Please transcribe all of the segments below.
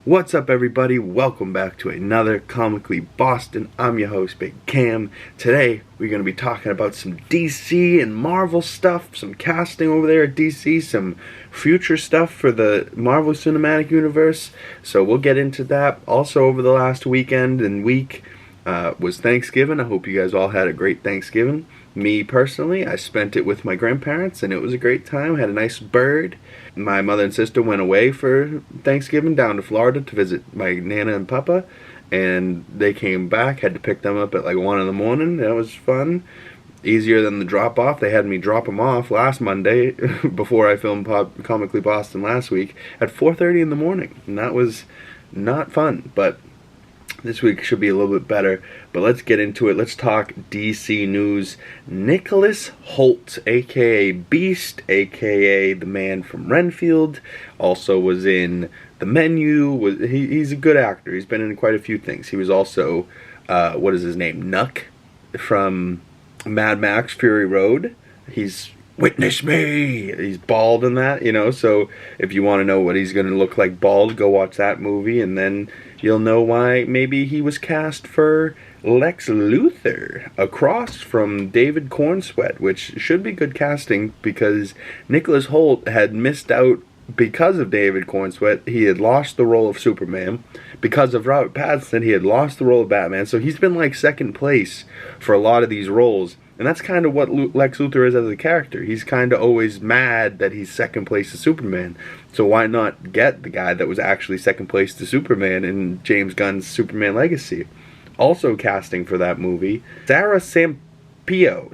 What's up, everybody? Welcome back to another Comically Boston. I'm your host, Big Cam. Today, we're going to be talking about some DC and Marvel stuff, some casting over there at DC, some future stuff for the Marvel Cinematic Universe. So we'll get into that. Also, over the last weekend and week was Thanksgiving. I hope you guys all had a great Thanksgiving. Me, personally, I spent it with my grandparents, and it was a great time. I had a nice bird. My mother and sister went away for Thanksgiving down to Florida to visit my Nana and Papa, and they came back. Had to pick them up at like 1 in the morning. That was fun. Easier than the drop-off. They had me drop them off last Monday before I filmed Comically Boston last week at 4:30 in the morning, and that was not fun, but this week should be a little bit better. But let's get into it. Let's talk DC news. Nicholas Hoult, aka Beast, aka the man from Renfield, also was in The Menu. He's a good actor. He's been in quite a few things. He was also, what is his name? Nuck from Mad Max Fury Road. He's Witness Me! He's bald in that, you know, so if you want to know what he's going to look like bald, go watch that movie, and then you'll know why maybe he was cast for Lex Luthor, across from David Cornsweet, which should be good casting because Nicholas Hoult had missed out because of David Cornsweet. He had lost the role of Superman. Because of Robert Pattinson, he had lost the role of Batman, so he's been like second place for a lot of these roles. And that's kind of what Lex Luthor is as a character. He's kind of always mad that he's second place to Superman. So why not get the guy that was actually second place to Superman in James Gunn's Superman Legacy? Also casting for that movie, Sarah Sampio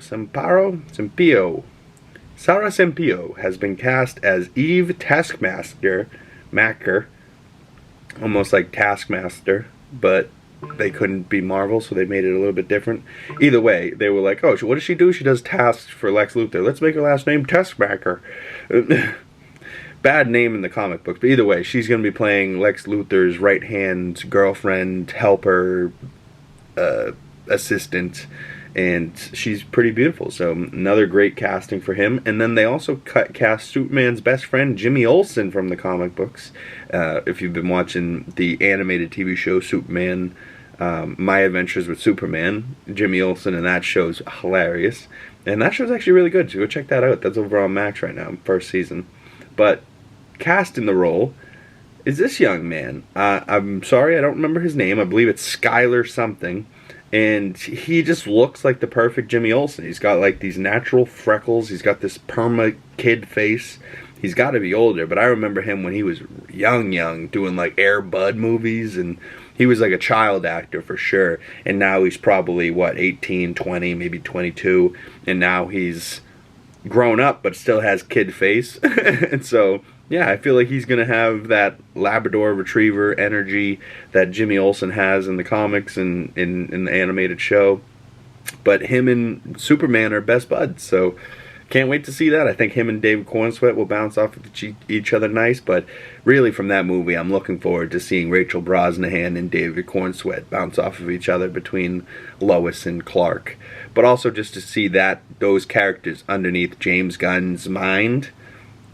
has been cast as Eve Taskmaster, almost like Taskmaster, but they couldn't be Marvel, so they made it a little bit different. Either way, they were like, oh, what does she do? She does tasks for Lex Luthor. Let's make her last name Taskmaster. Bad name in the comic books, but either way, she's going to be playing Lex Luthor's right-hand girlfriend, helper, assistant, and she's pretty beautiful, so another great casting for him. And then they also cast Superman's best friend, Jimmy Olsen, from the comic books. If you've been watching the animated TV show Superman, My Adventures with Superman, Jimmy Olsen in that show's hilarious. And that show's actually really good, so go check that out. That's over on Max right now, first season. But cast in the role is this young man. I'm sorry, I don't remember his name. I believe it's Skylar something. And he just looks like the perfect Jimmy Olsen. He's got like these natural freckles. He's got this perma kid face. He's got to be older, but I remember him when he was young, doing like Air Bud movies, and he was like a child actor for sure. And now he's probably, what, 18, 20, maybe 22, and now he's grown up but still has kid face. And so, yeah, I feel like he's going to have that Labrador Retriever energy that Jimmy Olsen has in the comics and in the animated show. But him and Superman are best buds, so can't wait to see that. I think him and David Cornsweet will bounce off of each other nice, but really from that movie, I'm looking forward to seeing Rachel Brosnahan and David Cornsweet bounce off of each other between Lois and Clark. But also just to see those characters underneath James Gunn's mind.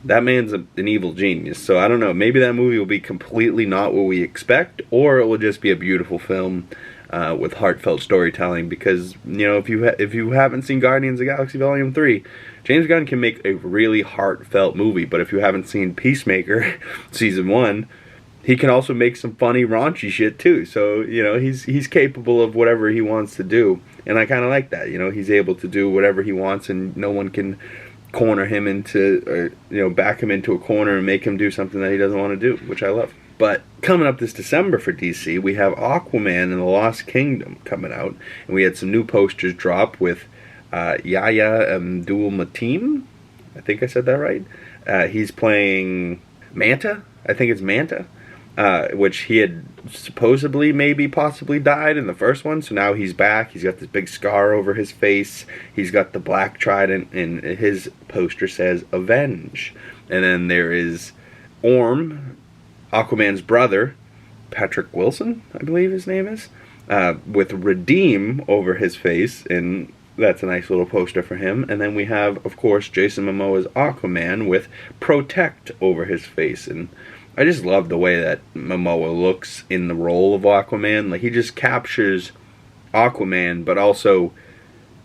That man's an evil genius, so I don't know. Maybe that movie will be completely not what we expect, or it will just be a beautiful film with heartfelt storytelling. Because, you know, if you haven't seen Guardians of the Galaxy Volume 3, James Gunn can make a really heartfelt movie. But if you haven't seen Peacemaker Season 1, he can also make some funny, raunchy shit too. So, you know, he's capable of whatever he wants to do. And I kind of like that. You know, he's able to do whatever he wants, and no one can corner him into, or, you know, back him into a corner and make him do something that he doesn't want to do, which I love. But coming up this December for DC, we have Aquaman and the Lost Kingdom coming out, and we had some new posters drop with Yahya Abdul-Mateen. I think I said that right. He's playing Manta. I think it's Manta, which he had supposedly, maybe, possibly died in the first one. So now he's back. He's got this big scar over his face. He's got the black trident, and his poster says Avenge. And then there is Orm, Aquaman's brother, Patrick Wilson, I believe his name is, with Redeem over his face, and that's a nice little poster for him. And then we have, of course, Jason Momoa's Aquaman with Protect over his face, and I just love the way that Momoa looks in the role of Aquaman. Like, he just captures Aquaman, but also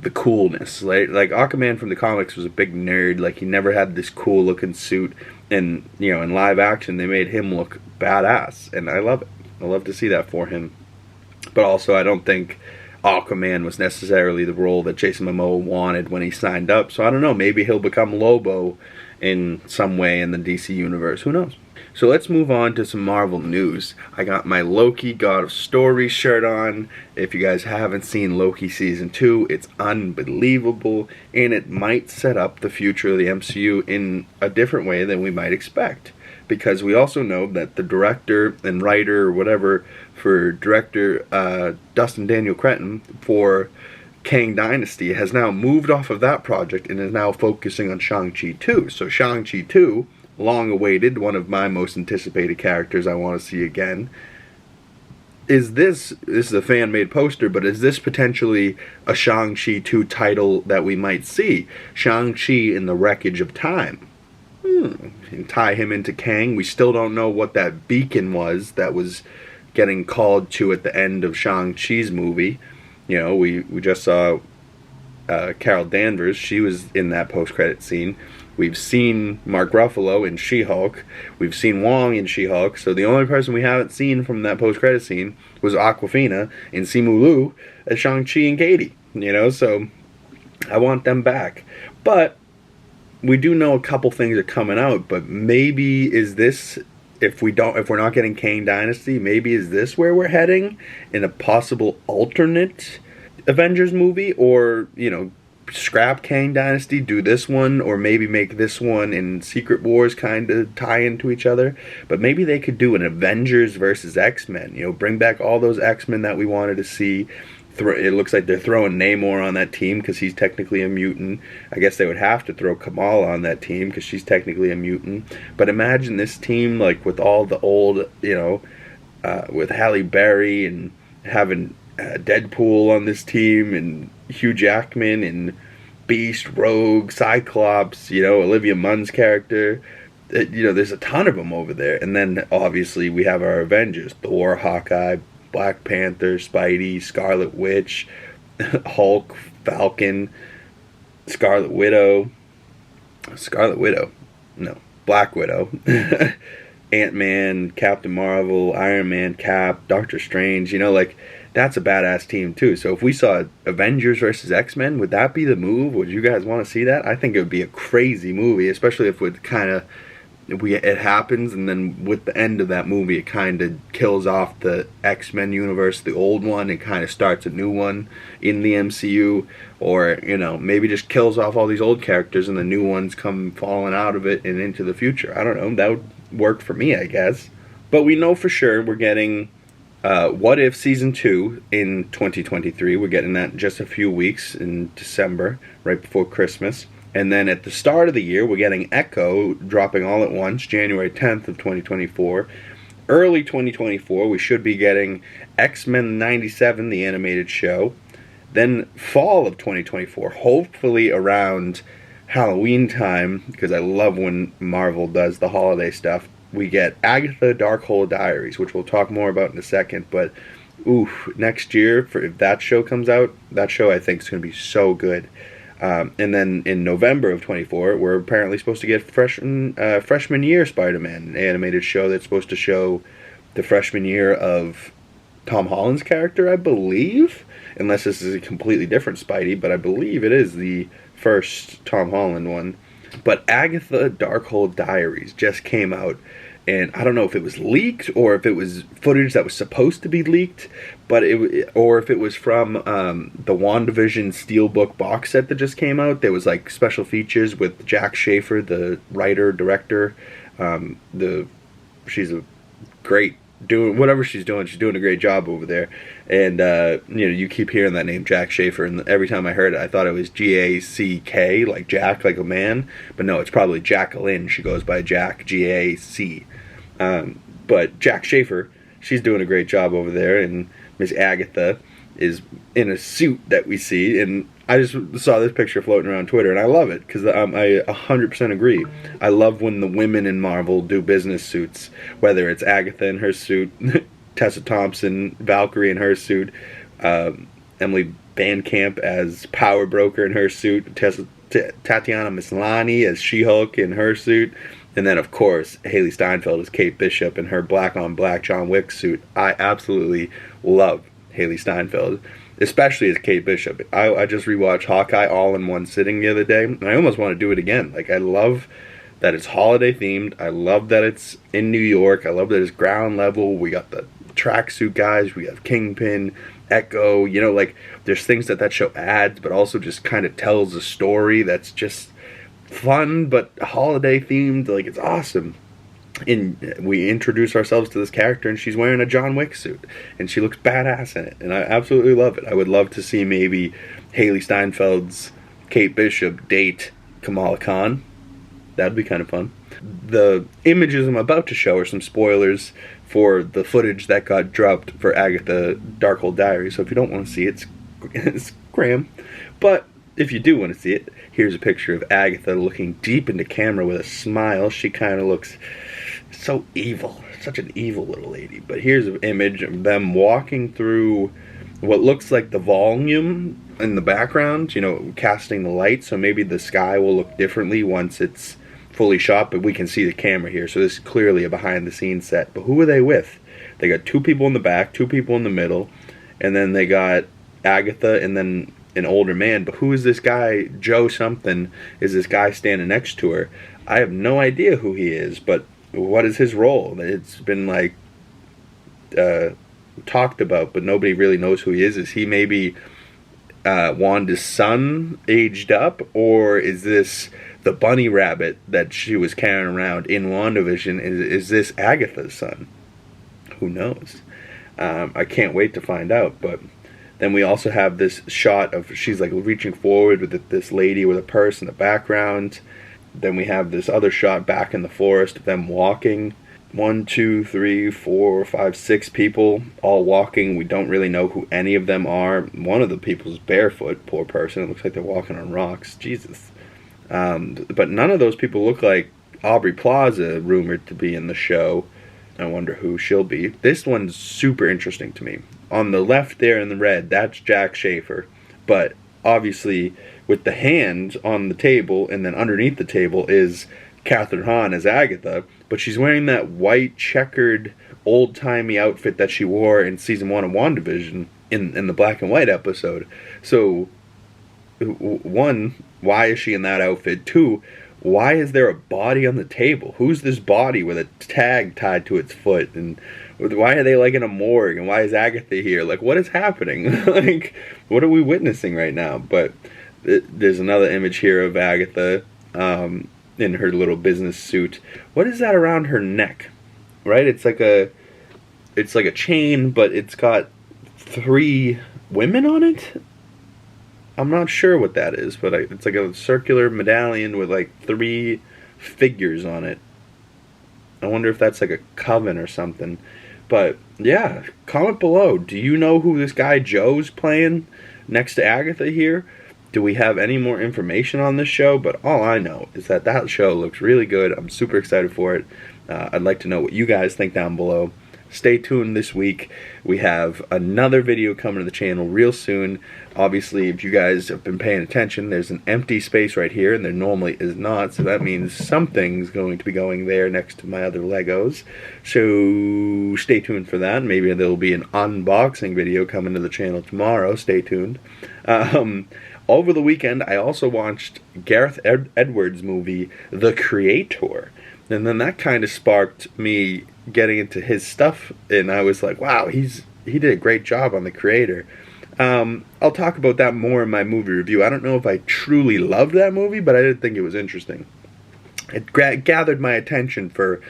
the coolness. Like Aquaman from the comics was a big nerd. Like, he never had this cool looking suit, and you know, in live action they made him look badass, and I love it. I love to see that for him. But also, I don't think Aquaman was necessarily the role that Jason Momoa wanted when he signed up. So I don't know, maybe he'll become Lobo in some way in the DC universe. Who knows? So let's move on to some Marvel news. I got my Loki God of Stories shirt on. If you guys haven't seen Loki Season 2, it's unbelievable, and it might set up the future of the MCU in a different way than we might expect. Because we also know that the director and writer or whatever for director Dustin Daniel Cretton for Kang Dynasty has now moved off of that project and is now focusing on Shang-Chi 2. So Shang-Chi 2, long awaited, one of my most anticipated characters I want to see again. This is a fan-made poster, but is this potentially a Shang-Chi 2 title that we might see? Shang-Chi in the Wreckage of Time. And tie him into Kang. We still don't know what that beacon was that was getting called to at the end of Shang-Chi's movie. You know, we just saw Carol Danvers. She was in that post-credit scene. We've seen Mark Ruffalo in She-Hulk. We've seen Wong in She-Hulk. So the only person we haven't seen from that post-credit scene was Awkwafina and Simu Liu as Shang-Chi and Katie. You know, so I want them back. But we do know a couple things are coming out. But maybe is this, if we're not getting Kang Dynasty, maybe is this where we're heading in a possible alternate Avengers movie? Or, you know, scrap Kang Dynasty, do this one, or maybe make this one and Secret Wars kind of tie into each other. But maybe they could do an Avengers versus X-Men, you know, bring back all those X-Men that we wanted to see. It looks like they're throwing Namor on that team because he's technically a mutant. I guess they would have to throw Kamala on that team because she's technically a mutant. But imagine this team, like, with all the old, you know, with Halle Berry and having Deadpool on this team, and Hugh Jackman and Beast, Rogue, Cyclops, you know, Olivia Munn's character. You know, there's a ton of them over there. And then obviously we have our Avengers: Thor, Hawkeye, Black Panther, Spidey, Scarlet Witch, Hulk, Falcon, Black Widow, Ant-Man, Captain Marvel, Iron Man, Cap, Doctor Strange. You know, like, that's a badass team too. So if we saw Avengers versus X-Men, would that be the move? Would you guys want to see that? I think it would be a crazy movie, especially if it happens, and then with the end of that movie, it kind of kills off the X-Men universe, the old one, and kind of starts a new one in the MCU. Or, you know, maybe just kills off all these old characters and the new ones come falling out of it and into the future. I don't know. That would work for me, I guess. But we know for sure we're getting What If Season 2 in 2023. We're getting that in just a few weeks in December, right before Christmas. And then at the start of the year, we're getting Echo dropping all at once, January 10th of 2024. Early 2024, we should be getting X-Men 97, the animated show. Then fall of 2024, hopefully around Halloween time, because I love when Marvel does the holiday stuff, we get Agatha Darkhold Diaries, which we'll talk more about in a second. But, next year, if that show comes out, that show I think is going to be so good. And then in November of 24, we're apparently supposed to get Freshman Year Spider-Man, an animated show that's supposed to show the freshman year of Tom Holland's character, I believe. Unless this is a completely different Spidey, but I believe it is the first Tom Holland one. But Agatha Darkhold Diaries just came out, and I don't know if it was leaked or if it was footage that was supposed to be leaked, or if it was from the WandaVision Steelbook box set that just came out. There was like special features with Jack Schaefer, the writer, director. She's a great, doing whatever she's doing a great job over there. And you know, you keep hearing that name, Jack Schaefer, and every time I heard it I thought it was G-A-C-K, like Jack, like a man, but no, it's probably Jacqueline. She goes by Jack, G-A-C. But Jack Schaefer, she's doing a great job over there, and Miss Agatha. is in a suit that we see, and I just saw this picture floating around Twitter, and I love it, because I 100% agree. I love when the women in Marvel do business suits, whether it's Agatha in her suit, Tessa Thompson, Valkyrie in her suit, Emily Bandcamp as Power Broker in her suit, Tatiana Maslany as She-Hulk in her suit, and then, of course, Haley Steinfeld as Kate Bishop in her black-on-black John Wick suit. I absolutely love Haley Steinfeld, especially as Kate Bishop. I just rewatched Hawkeye all in one sitting the other day, and I almost want to do it again. Like, I love that it's holiday themed. I love that it's in New York. I love that it's ground level. We got the tracksuit guys. We have Kingpin, Echo. You know, like, there's things that show adds, but also just kind of tells a story that's just fun, but holiday themed. Like, it's awesome. And we introduce ourselves to this character, and she's wearing a John Wick suit, and she looks badass in it, and I absolutely love it. I would love to see maybe Haley Steinfeld's Kate Bishop date Kamala Khan. That'd be kind of fun. The images I'm about to show are some spoilers for the footage that got dropped for Agatha Darkhold Diaries, so if you don't want to see it, it's Graham. But if you do want to see it, here's a picture of Agatha looking deep into camera with a smile. She kind of looks so evil, such an evil little lady. But here's an image of them walking through what looks like the volume in the background, you know, casting the light, so maybe the sky will look differently once it's fully shot, but we can see the camera here, so this is clearly a behind the scenes set. But who are they with? They got 2 people in the back, 2 people in the middle, and then they got Agatha and then an older man. But who is this guy? Joe something is this guy standing next to her. I have no idea who he is, but what is his role? It's been like talked about, but nobody really knows who he is. Is he maybe Wanda's son aged up, or is this the bunny rabbit that she was carrying around in WandaVision? Is this Agatha's son? Who knows? I can't wait to find out. But then we also have this shot of she's like reaching forward with this lady with a purse in the background. Then we have this other shot back in the forest of them walking. 1, 2, 3, 4, 5, 6 people all walking. We don't really know who any of them are. One of the people is barefoot, poor person. It looks like they're walking on rocks. Jesus. But none of those people look like Aubrey Plaza, rumored to be in the show. I wonder who she'll be. This one's super interesting to me. On the left there in the red, that's Jack Schaefer. But obviously, with the hand on the table, and then underneath the table is Catherine Hahn as Agatha, but she's wearing that white checkered old-timey outfit that she wore in season 1 of WandaVision in the black and white episode. So, 1, why is she in that outfit? 2, why is there a body on the table? Who's this body with a tag tied to its foot? And why are they like in a morgue? And why is Agatha here? Like, what is happening? Like, what are we witnessing right now? But there's another image here of Agatha in her little business suit. What is that around her neck? Right? It's like a chain, but it's got 3 women on it. I'm not sure what that is, but it's like a circular medallion with like 3 figures on it. I wonder if that's like a coven or something. But yeah, comment below. Do you know who this guy Joe's playing next to Agatha here? Do we have any more information on this show? But all I know is that show looks really good. I'm super excited for it. I'd like to know what you guys think down below. Stay tuned this week. We have another video coming to the channel real soon. Obviously, if you guys have been paying attention, there's an empty space right here, and there normally is not, so that means something's going to be going there next to my other Legos. So stay tuned for that. Maybe there will be an unboxing video coming to the channel tomorrow. Stay tuned. Over the weekend, I also watched Gareth Edwards' movie, The Creator. And then that kind of sparked me getting into his stuff, and I was like, wow, he did a great job on The Creator. I'll talk about that more in my movie review. I don't know if I truly loved that movie, but I did think it was interesting. It gathered my attention for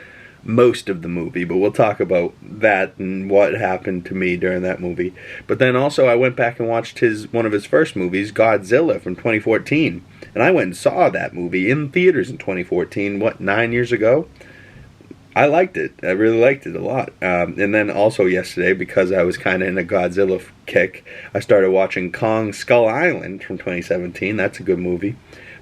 most of the movie, but we'll talk about that and what happened to me during that movie. But then also I went back and watched one of his first movies, Godzilla, from 2014. And I went and saw that movie in theaters in 2014, 9 years ago? I liked it. I really liked it a lot. And then also yesterday, because I was kind of in a Godzilla kick, I started watching Kong Skull Island from 2017. That's a good movie.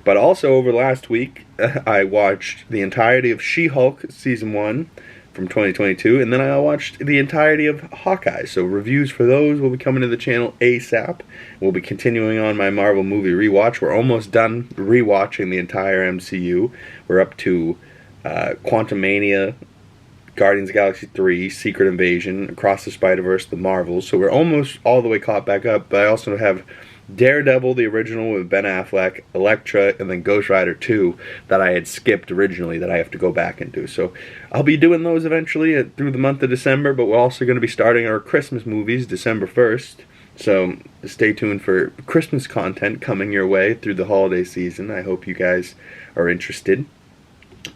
But also over last week, I watched the entirety of She-Hulk Season 1 from 2022, and then I watched the entirety of Hawkeye. So reviews for those will be coming to the channel ASAP. We'll be continuing on my Marvel movie rewatch. We're almost done rewatching the entire MCU. We're up to Quantumania, Guardians of the Galaxy 3, Secret Invasion, Across the Spider-Verse, The Marvels. So we're almost all the way caught back up, but I also have Daredevil, the original with Ben Affleck, Elektra, and then Ghost Rider 2 that I had skipped originally that I have to go back and do. So I'll be doing those eventually through the month of December, but we're also going to be starting our Christmas movies December 1st. So stay tuned for Christmas content coming your way through the holiday season. I hope you guys are interested.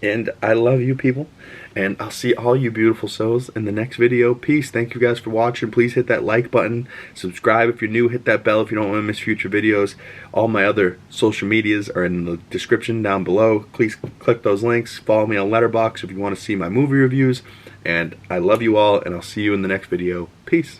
And I love you people, and I'll see all you beautiful souls in the next video. Peace. Thank you guys for watching. Please hit that like button, subscribe if you're new, hit that bell if you don't want to miss future videos. All my other social medias are in the description down below. Please click those links. Follow me on Letterboxd if you want to see my movie reviews. And I love you all, and I'll see you in the next video. Peace.